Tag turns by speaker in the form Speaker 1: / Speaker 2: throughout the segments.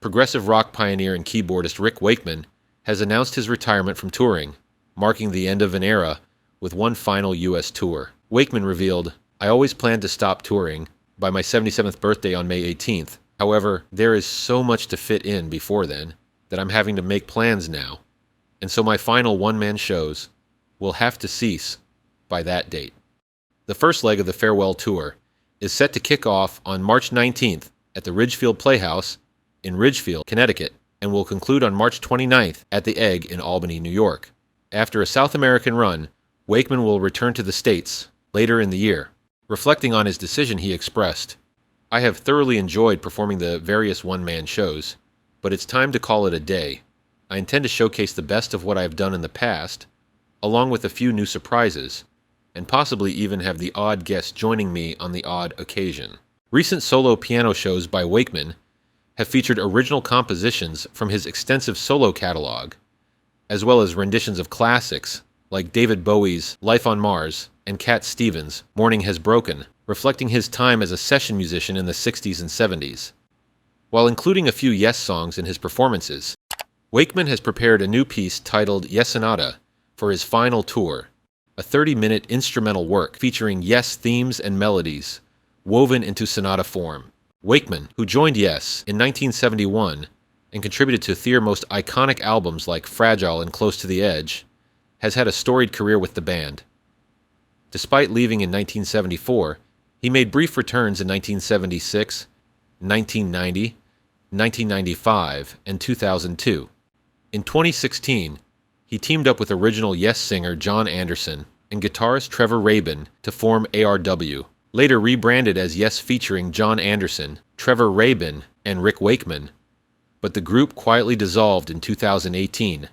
Speaker 1: Progressive rock pioneer and keyboardist Rick Wakeman has announced his retirement from touring, marking the end of an era with one final U.S. tour. Wakeman revealed, "I always planned to stop touring by my 77th birthday on May 18th. However, there is so much to fit in before then that I'm having to make plans now, and so my final one-man shows will have to cease by that date." The first leg of the farewell tour is set to kick off on March 19th at the Ridgefield Playhouse in Ridgefield, Connecticut, and will conclude on March 29th at the Egg in Albany, New York. After a South American run, Wakeman will return to the States later in the year. Reflecting on his decision, he expressed, "I have thoroughly enjoyed performing the various one-man shows, but it's time to call it a day. I intend to showcase the best of what I have done in the past, along with a few new surprises, and possibly even have the odd guest joining me on the odd occasion." Recent solo piano shows by Wakeman have featured original compositions from his extensive solo catalog, as well as renditions of classics like David Bowie's Life on Mars and Cat Stevens' Morning Has Broken, reflecting his time as a session musician in the 60s and 70s. While including a few Yes songs in his performances, Wakeman has prepared a new piece titled Yes Anata for his final tour, a 30-minute instrumental work featuring Yes themes and melodies woven into sonata form. Wakeman, who joined Yes in 1971 and contributed to their most iconic albums like Fragile and Close to the Edge, has had a storied career with the band. Despite leaving in 1974, he made brief returns in 1976, 1990, 1995, and 2002. In 2016, he teamed up with original Yes singer John Anderson and guitarist Trevor Rabin to form ARW, later rebranded as Yes featuring John Anderson, Trevor Rabin, and Rick Wakeman, but the group quietly dissolved in 2018.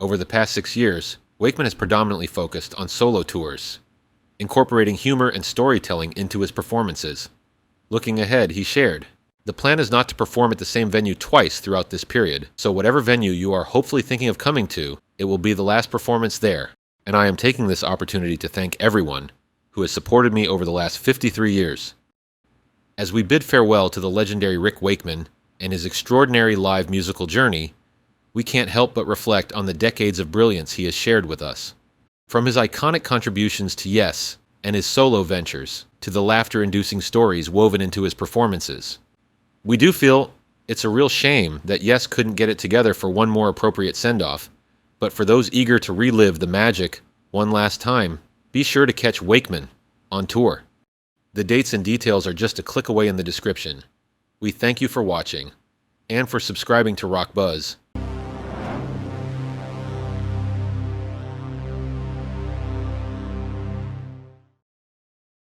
Speaker 1: Over the past 6 years, Wakeman has predominantly focused on solo tours, incorporating humor and storytelling into his performances. Looking ahead, he shared, "The plan is not to perform at the same venue twice throughout this period, so whatever venue you are hopefully thinking of coming to, it will be the last performance there, and I am taking this opportunity to thank everyone who has supported me over the last 53 years. As we bid farewell to the legendary Rick Wakeman and his extraordinary live musical journey, we can't help but reflect on the decades of brilliance he has shared with us. From his iconic contributions to Yes and his solo ventures, to the laughter-inducing stories woven into his performances. We do feel it's a real shame that Yes couldn't get it together for one more appropriate send-off, but for those eager to relive the magic one last time, be sure to catch Wakeman on tour. The dates and details are just a click away in the description. We thank you for watching, and for subscribing to Rock Buzz.